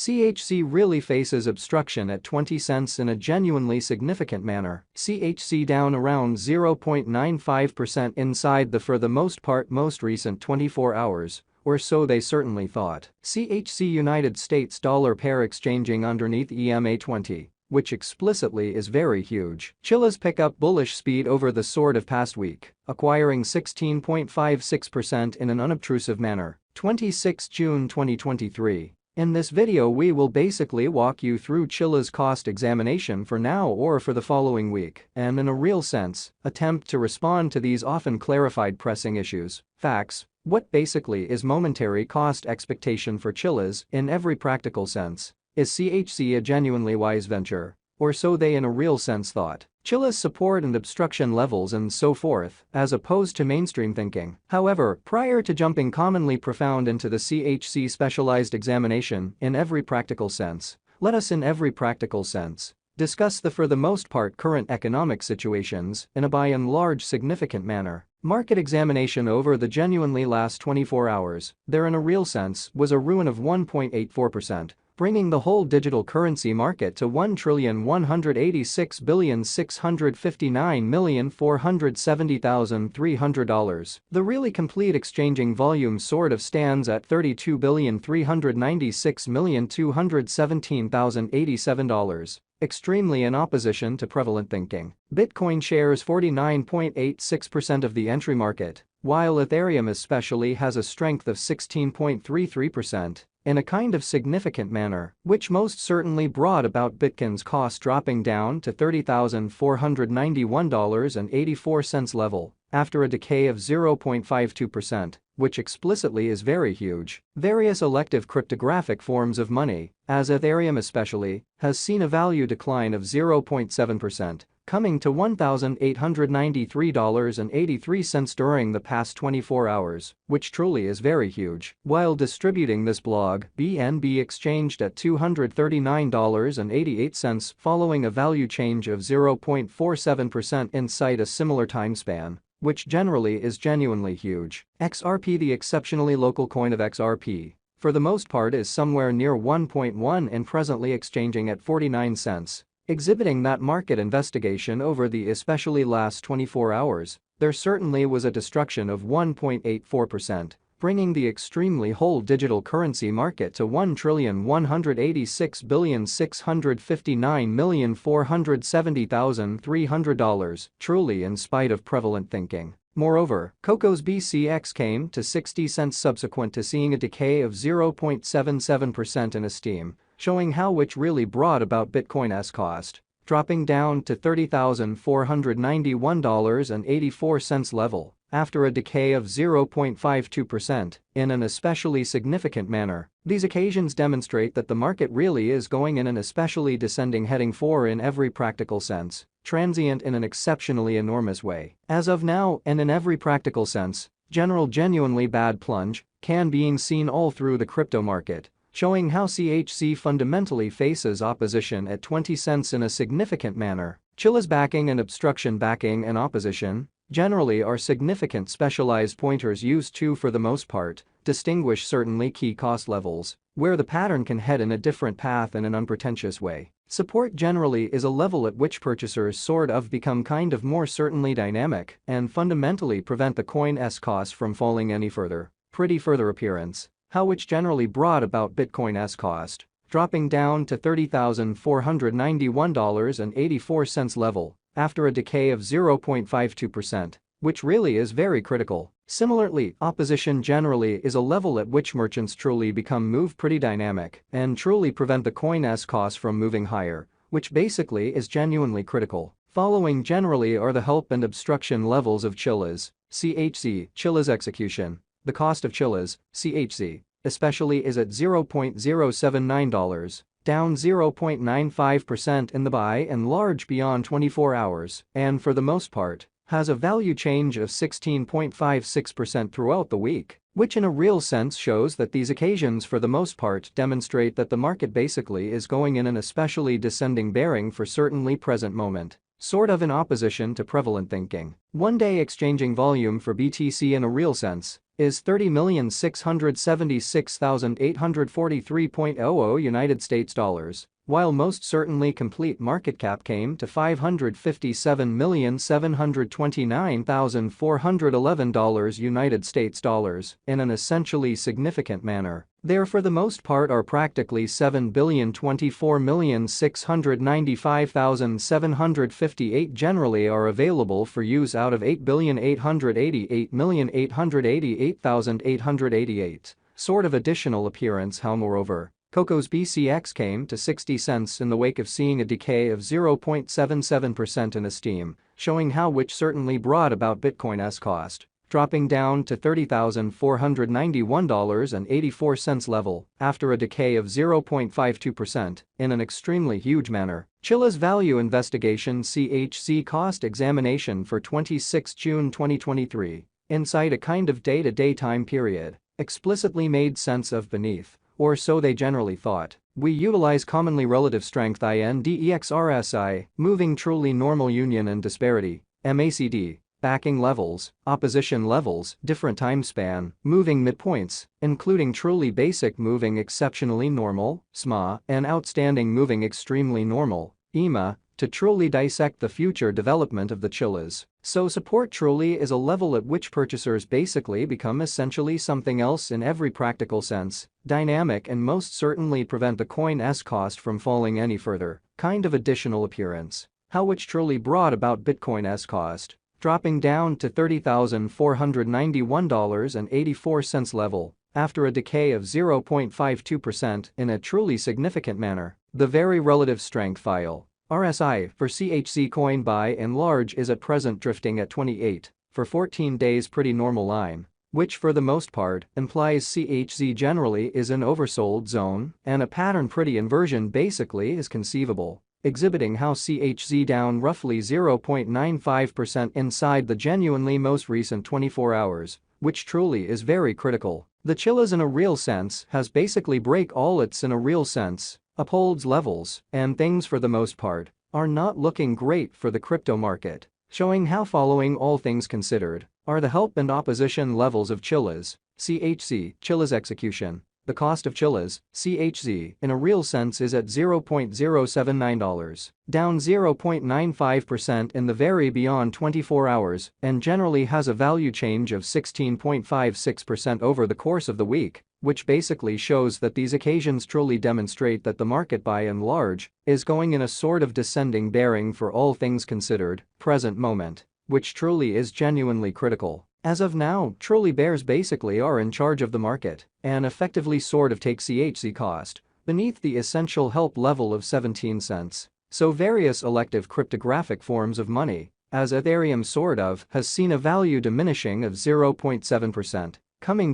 CHZ really faces obstruction at 20 cents in a genuinely significant manner. CHZ down around 0.95% inside the for the most part most recent 24 hours. Or so they certainly thought. CHZ United States dollar pair exchanging underneath EMA 20, which explicitly is very huge. Chiliz pick up bullish speed over the sort of past week, acquiring 16.56% in an unobtrusive manner. 26 June 2023. In this video we will basically walk you through Chiliz cost examination for now or for the following week and in a real sense, attempt to respond to these often clarified pressing issues, facts. What basically is momentary cost expectation for Chiliz in every practical sense? Is CHZ a genuinely wise venture? Or so they in a real sense thought. Chiliz support and obstruction levels and so forth, as opposed to mainstream thinking. However, prior to jumping commonly profound into the CHZ specialized examination in every practical sense, let us in every practical sense discuss the for the most part current economic situations in a by and large significant manner. Market examination over the genuinely last 24 hours, there in a real sense was a ruin of 1.84%, bringing the whole digital currency market to $1,186,659,470,300. The really complete exchanging volume sort of stands at $32,396,217,087. Extremely in opposition to prevalent thinking. Bitcoin shares 49.86% of the entry market, while Ethereum especially has a strength of 16.33%. In a kind of significant manner, which most certainly brought about Bitcoin's cost dropping down to $30,491.84 level after a decay of 0.52%, which explicitly is very huge. Various elective cryptographic forms of money, as Ethereum especially, has seen a value decline of 0.7%. Coming to $1,893.83 during the past 24 hours, which truly is very huge. While distributing this blog, BNB exchanged at $239.88 following a value change of 0.47% inside a similar time span, which generally is genuinely huge. XRP, the exceptionally local coin of XRP, for the most part is somewhere near 1.1 and presently exchanging at 49 cents. Exhibiting that market investigation over the especially last 24 hours, there certainly was a destruction of 1.84%, bringing the extremely whole digital currency market to $1,186,659,470,300, truly in spite of prevalent thinking. Moreover, Coco's BCX came to 60 cents subsequent to seeing a decay of 0.77% in esteem, showing how which really brought about Bitcoin's cost, dropping down to $30,491.84 level after a decay of 0.52% in an especially significant manner. These occasions demonstrate that the market really is going in an especially descending heading for in every practical sense, transient in an exceptionally enormous way. As of now and in every practical sense, genuinely bad plunge can being seen all through the crypto market, showing how CHZ fundamentally faces opposition at 20 cents in a significant manner. Chiliz backing and obstruction backing and opposition generally are significant specialized pointers used to for the most part distinguish certainly key cost levels where the pattern can head in a different path in an unpretentious way. Support generally is a level at which purchasers sort of become kind of more certainly dynamic and fundamentally prevent the coin's cost from falling any further. Pretty further appearance. How which generally brought about Bitcoin's cost, dropping down to $30,491.84 level after a decay of 0.52%, which really is very critical. Similarly, opposition generally is a level at which merchants truly move pretty dynamic and truly prevent the coin's cost from moving higher, which basically is genuinely critical. Following generally are the help and obstruction levels of Chiliz, CHZ, Chiliz execution. The cost of Chiliz, CHZ, especially is at $0.079, down 0.95% in the by and large beyond 24 hours, and for the most part, has a value change of 16.56% throughout the week, which in a real sense shows that these occasions for the most part demonstrate that the market basically is going in an especially descending bearing for certainly present moment. Sort of in opposition to prevalent thinking. One-day exchanging volume for BTC in a real sense is 30,676,843.00 United States dollars, while most certainly complete market cap came to $557,729,411 United States dollars in an essentially significant manner. There for the most part are practically 7,024,695,758 generally are available for use out of 8,888,888,888. Sort of additional appearance how moreover. Coco's BCX came to 60 cents in the wake of seeing a decay of 0.77% in esteem, showing how which certainly brought about Bitcoin's cost, dropping down to $30,491.84 level after a decay of 0.52% in an extremely huge manner. Chiliz Value Investigation CHC Cost Examination for 26 June 2023, inside a kind of day-to-day time period, explicitly made sense of beneath. Or so they generally thought. We utilize commonly relative strength index RSI, moving truly normal union and disparity, MACD, backing levels, opposition levels, different time span, moving midpoints, including truly basic moving exceptionally normal, SMA, and outstanding moving extremely normal, EMA, to truly dissect the future development of the Chiliz. So support truly is a level at which purchasers basically become essentially something else in every practical sense, dynamic and most certainly prevent the coin's cost from falling any further, kind of additional appearance. How which truly brought about Bitcoin's cost, dropping down to $30,491.84 level after a decay of 0.52% in a truly significant manner. The very relative strength file. RSI for CHZ coin by and large is at present drifting at 28 for 14 days pretty normal line, which for the most part implies CHZ generally is an oversold zone and a pattern pretty inversion basically is conceivable, exhibiting how CHZ down roughly 0.95% inside the genuinely most recent 24 hours, which truly is very critical. The Chiliz in a real sense has basically break all its in a real sense, upholds levels, and things for the most part are not looking great for the crypto market, showing how following all things considered are the help and opposition levels of Chiliz, CHZ, Chiliz execution. The cost of Chiliz, CHZ, in a real sense is at $0.079, down 0.95% in the very beyond 24 hours and generally has a value change of 16.56% over the course of the week, which basically shows that these occasions truly demonstrate that the market by and large is going in a sort of descending bearing for all things considered, present moment, which truly is genuinely critical. As of now, truly bears basically are in charge of the market and effectively sort of take CHZ cost beneath the essential help level of 17 cents. So various elective cryptographic forms of money, as Ethereum sort of, has seen a value diminishing of 0.7%, coming